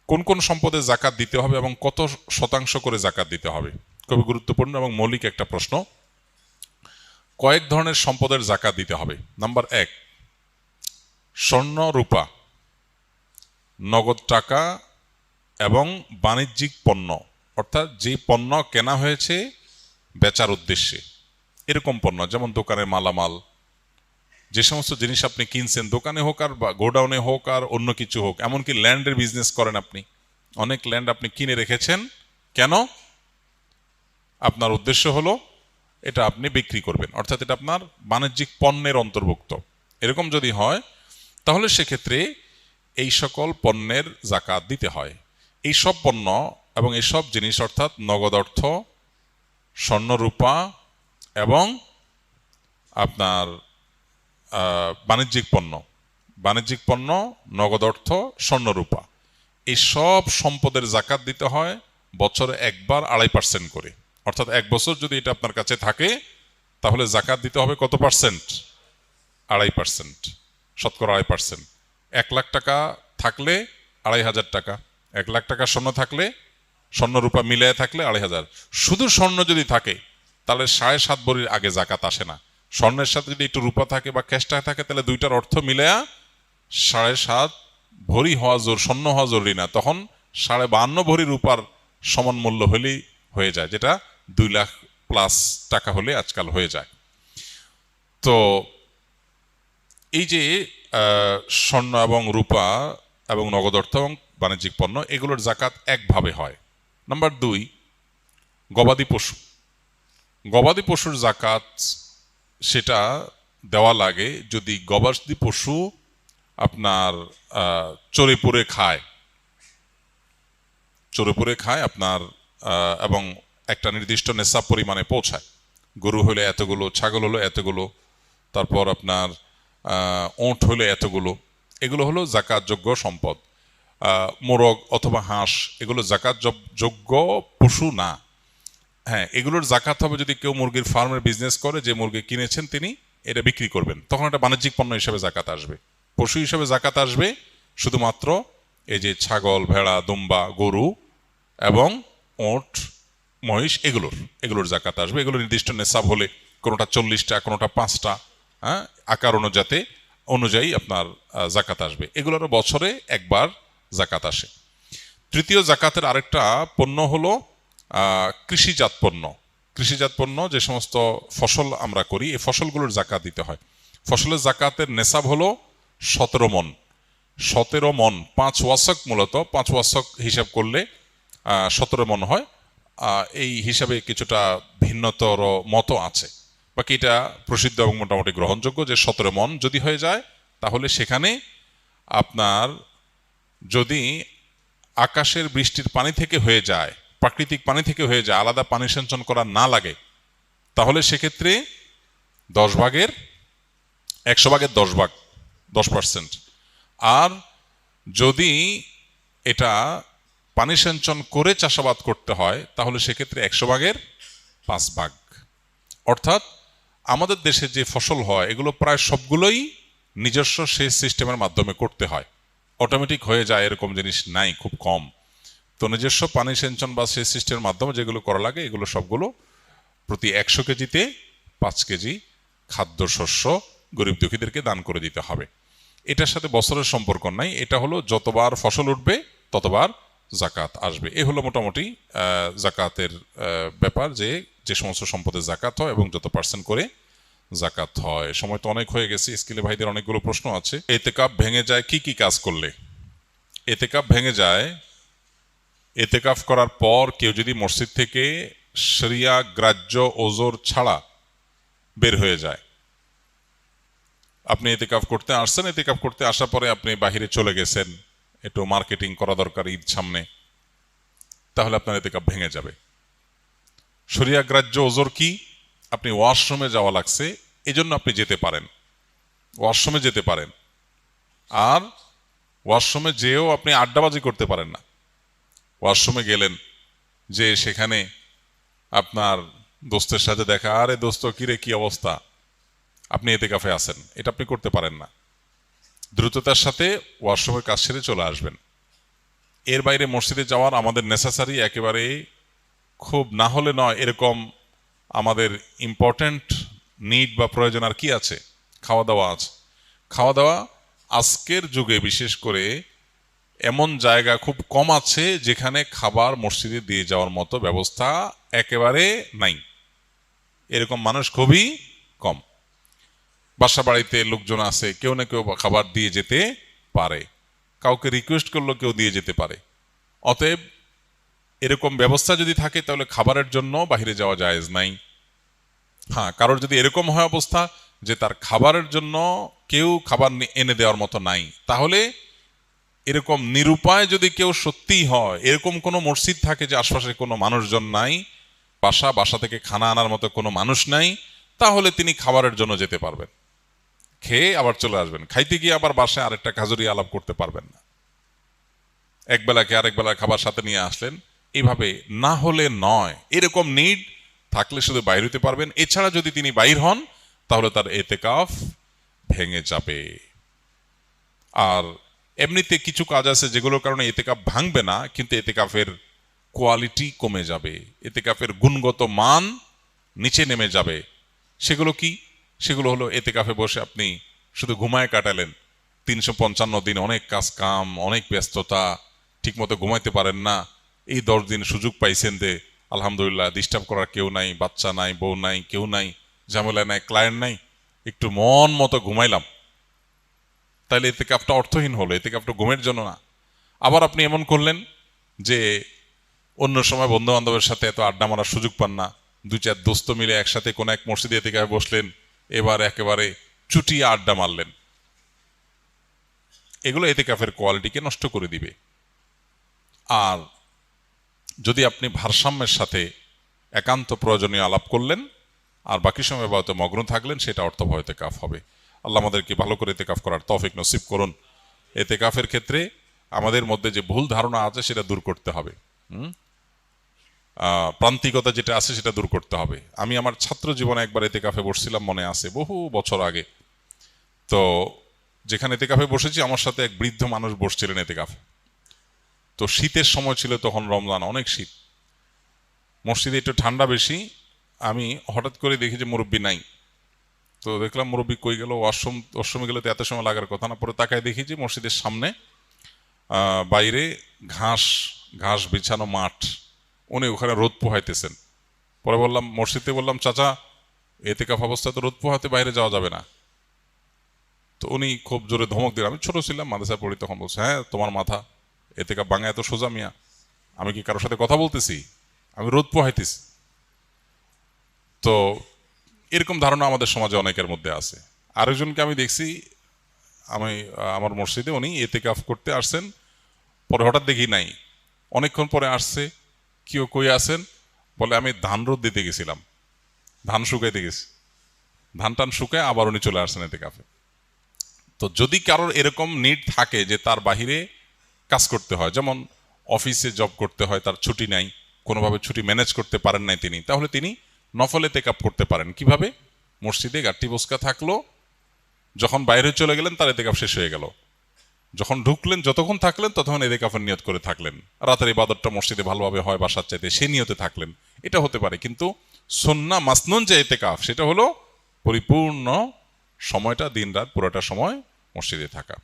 কোন কোন সম্পদে জাকাত দিতে হবে এবং কত শতাংশ করে জাকাত দিতে হবে, খুবই গুরুত্বপূর্ণ এবং মৌলিক একটা প্রশ্ন। কয়েক ধরনের সম্পদের জাকাত দিতে হবে। নাম্বার 1, স্বর্ণ রূপা, নগদ টাকা এবং বাণিজ্যিক পণ্য, অর্থাৎ যে পণ্য কেনা হয়েছে বেচার উদ্দেশ্যে, এরকম পণ্য, যেমন দোকানের মালামাল, যে সমস্ত জিনিস আপনি কিনছেন দোকানে হোক আর বা গোডাউনে হোক আর অন্য কিছু হোক, এমনকি ল্যান্ডের বিজনেস করেন আপনি, অনেক ল্যান্ড আপনি কিনে রেখেছেন, কেন? আপনার উদ্দেশ্য হলো এটা আপনি বিক্রি করবেন, অর্থাৎ এটা আপনার বাণিজ্যিক পণ্যের অন্তর্ভুক্ত। এরকম যদি হয় তাহলে সেক্ষেত্রে এই সকল পণ্যের জাকাত দিতে হয়। এই সব পণ্য এবং এই সব জিনিস অর্থাৎ নগদ অর্থ, স্বর্ণরূপা এবং আপনার বাণিজ্যিক পণ্য, নগদ অর্থ, স্বর্ণরূপা, এই সব সম্পদের জাকাত দিতে হয় বছরে একবার 2.5% করে। অর্থাৎ 1 বছর যদি এটা আপনার কাছে থাকে তাহলে জাকাত দিতে হবে কত পার্সেন্ট? 2.5%, শতকরা 2.5%। 1 লাখ টাকা থাকলে 2,500 টাকা, 1 লাখ টাকা স্বর্ণ থাকলে, স্বর্ণরূপা মিলিয়ে থাকলে 2,500। শুধু স্বর্ণ যদি থাকে তাহলে 7.5 ভরির আগে জাকাত আসে না। স্বর্ণের সাথে যদি একটু রূপা থাকে বা ক্যাশ টাকা থাকে তাহলে দুইটার অর্থ মিলেয়া 7.5 ভরি হওয়া স্বর্ণ হওয়া জরুরি না, তখন 52.5 ভরি রূপার সমান মূল্য হলেই হয়ে যায়, যেটা 2 লাখ প্লাস টাকা হলে আজকাল হয়ে যায়। তো এই যে স্বর্ণ এবং রূপা এবং নগদ অর্থ এবং বাণিজ্যিক পণ্য, এগুলোর জাকাত একভাবে হয়। নাম্বার 2, গবাদি পশু। গবাদি পশুর জাকাত সেটা দেওয়া লাগে যদি গবাদি পশু আপনার চড়ে পুড়ে খায় আপনার এবং একটা নির্দিষ্ট নেশাব পরিমাণে পৌঁছায়। গরু হলে এতগুলো, ছাগল হলো এতগুলো, তারপর আপনার ওঁট হলে এতগুলো, এগুলো হলো জাকাতযোগ্য সম্পদ। মোরগ অথবা হাঁস এগুলো জাকাতযোগ্য পশু না। হ্যাঁ, এগুলোর জাকাত হবে যদি কেউ মুরগির ফার্মের বিজনেস করে, যে মুরগি কিনেছেন তিনি এটা বিক্রি করবেন, তখন এটা বাণিজ্যিক পণ্য হিসেবে জাকাত আসবে। পশু হিসেবে জাকাত আসবে শুধুমাত্র এই যে ছাগল, ভেড়া, দুম্বা, গরু এবং ওঁট, মহিষ, এগুলোর জাকাত আসবে। এগুলো নির্দিষ্ট নেশাব হলে, কোনোটা 40টা, কোনোটা 5টা, হ্যাঁ, আকার অনুযায়ী আপনার জাকাত আসবে। এগুলোর বছরে একবার জাকাত আসে। তৃতীয় জাকাতের আরেকটা পণ্য হলো কৃষিজাত পণ্য। যে সমস্ত ফসল আমরা করি এই ফসলগুলোর জাকাত দিতে হয়। ফসলের জাকাতের নেশাব হলো 17 মণ। 5 ওয়াসক, মূলত 5 ওয়াসক হিসাব করলে 17 মণ হয়। এই হিসাবে কিছুটা ভিন্নতর মত আছে, বাকি এটা প্রসিদ্ধ এবং মোটামুটি গ্রহণযোগ্য যে 17 মণ যদি হয়ে যায় তাহলে সেখানে আপনার যদি আকাশের বৃষ্টির পানি থেকে হয়ে যায়, প্রাকৃতিক পানি থেকে হয়ে যায়, আলাদা পানি সেচন করা না লাগে, তাহলে সেক্ষেত্রে 100 ভাগের 10%। আর যদি এটা পানি সেচন করে চাষাবাদ করতে হয় তাহলে সেক্ষেত্রে 100 ভাগের 5 ভাগ। অর্থাৎ আমাদের দেশে যে ফসল হয় এগুলো প্রায় সবগুলোই নিজস্ব সেচ সিস্টেমের মাধ্যমে করতে হয়, অটোমেটিক হয়ে যায় এরকম জিনিস নাই, খুব কম। তো নিজস্ব পানি সেচন বা সেচ সিস্টেমের মাধ্যমে যেগুলো করা লাগে এগুলো সবগুলো প্রতি 100 কেজিতে 5 কেজি খাদ্যশস্য গরিব দুঃখীদেরকে দান করে দিতে হবে। এটার সাথে বছরের সম্পর্ক নাই, এটা হলো যতবার ফসল উঠবে ততবার জাকাত আসবে। এ হলো মোটামুটি জাকাতের ব্যাপার, যে সমস্ত সম্পদের জাকাত হয় এবং যত পার্সেন্ট করে জাকাত হয়। সময় তো অনেক হয়ে গেছে, স্কুলে ভাইদের অনেকগুলো প্রশ্ন আছে। এতেকাফ ভেঙে যায় কি কি কাজ করলে? এতেকাফ ভেঙে যায় এতেকাফ করার পর কেউ যদি মসজিদ থেকে শরিয়া গ্রাহ্য ওজর ছাড়া বের হয়ে যায়। আপনি এতেকাফ করতে আসছেন, এতেকাফ করতে আসার পরে আপনি বাহিরে চলে গেছেন, একটু মার্কেটিং করা দরকার ঈদ সামনে, তাহলে আপনার এতেকাফ ভেঙে যাবে। শরিয়া গ্রাহ্য ওজর কি? আপনি ওয়াশরুমে যাওয়া লাগছে, এজন্য আপনি যেতে পারেন, ওয়াশরুমে যেতে পারেন। আর ওয়াশরুমে যেও আপনি আড্ডাবাজি করতে পারেন না। ওয়াশরুমে গেলেন, যে সেখানে আপনার দোস্তের সাথে দেখা, আরে দোস্ত কিরে কি অবস্থা, আপনি এতেকাফে আছেন, এটা আপনি করতে পারেন না। দ্রুততার সাথে ওয়াশরুমের কাজ ছেড়ে চলে আসবেন। এর বাইরে মসজিদে যাওয়ার আমাদের নেসেসারি একেবারে খুব না হলে নয় এরকম আমাদের ইম্পর্ট্যান্ট নিড বা প্রয়োজন আর কি আছে? খাওয়া দাওয়া আছে। খাওয়া দাওয়া আজকের যুগে বিশেষ করে এমন জায়গা খুব কম আছে যেখানে খাবার মসজিদে দিয়ে যাওয়ার মতো ব্যবস্থা একেবারে নাই। এরকম মানুষ খুবই কম। বাসা বাড়িতে লোকজন আছে, কেউ না কেউ খাবার দিয়ে যেতে পারে, কাউকে রিকোয়েস্ট করলেও কেউ দিয়ে যেতে পারে। অতএব এরকম ব্যবস্থা যদি থাকে তাহলে খাবারের জন্য বাইরে যাওয়া জায়েজ নাই। হ্যাঁ, কারোর যদি এরকম হয় অবস্থা যে তার খাবারের জন্য কেউ খাবার এনে দেওয়ার মতো নাই, তাহলে এরকম নিরুপায় যদি কেউ সত্যিই হয়, এরকম কোনো মসজিদ থাকে যে আশপাশে কোনো মানুষজন নাই, বাসা থেকে খানা আনার মতো কোনো মানুষ নাই, তাহলে তিনি খাবারের জন্য যেতে পারবেন, খেয়ে আবার চলে আসবেন। খাইতে গিয়ে আবার বাসায় আরেকটা খাজুরি আলাপ করতে পারবেন না। একবেলা খেয়ে আরেক বেলা খাবার সাথে নিয়ে আসলেন, এইভাবে না হলে নয়। এরকম নিড থাকলে শুধু বাইর হতে পারবেন। এছাড়া যদি তিনি বাইর হন তাহলে তার এতেকাফ ভেঙে যাবে। আর এমনিতে কিছু কাজ আছে যেগুলোর কারণে এতেকাফ ভাঙবে না, কিন্তু এতেকাফের কোয়ালিটি কমে যাবে, এতেকাফের গুণগত মান নিচে নেমে যাবে। সেগুলো কি? সেগুলো হলো এতেকাফে বসে আপনি শুধু ঘুমায় কাটালেন, 355 দিন অনেক কাজ কাম, অনেক ব্যস্ততা, ঠিকমতো ঘুমাইতে পারেন না। এই 10 দিন সুযোগ পাইছেন যে আলহামদুলিল্লাহ, ডিস্টার্ব করার কেউ নাই, বাচ্চা নাই, বউ নাই, কেউ নাই, ঝামেলা নাই, ক্লায়েন্ট নাই, একটু মন মতো ঘুমাইলাম। তাহলে এতেকাফটা অর্থহীন হলো, এতেকাফটা ঘুমের জন্য না। আবার আপনি এমন করলেন যে অন্য সময় বন্ধু বান্ধবের সাথে এত আড্ডা মারার সুযোগ পান না, 2-4 দোস্ত মিলে একসাথে কোনো এক মসজিদে এতেকাফে বসলেন, এবার একেবারে চুটিয়ে আড্ডা মারলেন। এগুলো এতেকাফের কোয়ালিটিকে নষ্ট করে দিবে। আর যদি আপনি ভারসাম্যের সাথে একান্ত প্রয়োজনীয় আলাপ করলেন আর বাকি সময় বাড়িতে মগ্ন থাকলেন, সেটা অর্থবহ এতেকাফ হবে। আল্লাহ আমাদেরকে ভালো করে এতেকাফ করার তৌফিক নসিব করুন। এতেকাফের ক্ষেত্রে আমাদের মধ্যে যে ভুল ধারণা আছে সেটা দূর করতে হবে। প্রান্তিকতা যেটা আছে সেটা দূর করতে হবে। আমি আমার ছাত্র জীবনে একবার এতেকাফে বসছিলাম, মনে আছে, বহু বছর আগে। তো যেখানে এতেকাফে বসেছি, আমার সাথে এক বৃদ্ধ মানুষ বসছিলেন এতেকাফে। তো শীতের সময় ছিল তখন, রমজান, অনেক শীত, মসজিদে একটু ঠান্ডা বেশি। আমি হঠাৎ করে দেখি যে মুরব্বী নাই। তো দেখলাম মুরব্বী কই গেল, ওয়াশরুমে গেলে তো এত সময় লাগার কথা না। পরে তাকায় দেখি যে মসজিদের সামনে বাইরে ঘাস বিছানো মাঠ, উনি ওখানে রোদ পোহাইতেছেন। পরে বললাম, মসজিদে বললাম, চাচা, এতেকাফ অবস্থায় তো রোদ পোহাতে বাইরে যাওয়া যাবে না। তো উনি খুব জোরে ধমক দিলেন। আমি ছোট ছিলাম, মাদ্রাসায় পড়ি তখন। বলছে, হ্যাঁ, তোমার মাথা, এতেকাফ ভাঙা এত সোজা মিয়া? আমি কি কারোর সাথে কথা বলতেছি? আমি রোদ পোহাইতেছি। তো এরকম ধারণা আমাদের সমাজে অনেকের মধ্যে আছে। আরেকজনকে আমি দেখছি, আমার মসজিদে উনি এতেকাফ করতে আসছেন, পরে হঠাৎ দেখি নাই, অনেকক্ষণ পরে আসছে। কেউ কই আসেন? বলে, আমি ধান রোদ দিতে গেছিলাম, ধান শুকাইতে গেছি। ধান টান শুকায় আবার উনি চলে আসছেন এতেকাফে। তো যদি কারোর এরকম নিড থাকে যে তার বাহিরে কাজ করতে হয়, যেমন অফিসে জব করতে হয়, তার ছুটি নাই, কোনোভাবে ছুটি ম্যানেজ করতে পারেন নাই তিনি, তাহলে তিনি নফল এতেকাফ করতে পারেন। কিভাবে? মসজিদে গাট্টি বসকা থাকলো, যখন বাইরে চলে গেলেন তার এতেকাফ শেষ হয়ে গেল। যখন ঢুকলেন, যতক্ষণ থাকলেন ততক্ষণ এতেকাফের নিয়ত করে থাকলেন। রাতের ইবাদতটা মসজিদে ভালোভাবে হয় বাসার চাইতে, সে নিয়তে থাকলেন। এটা হতে পারে। কিন্তু সুন্নাহ মাসনুন যে এতেকাফ, সেটা হলো পরিপূর্ণ সময়টা, দিন রাত পুরোটা সময় মসজিদে থাকা।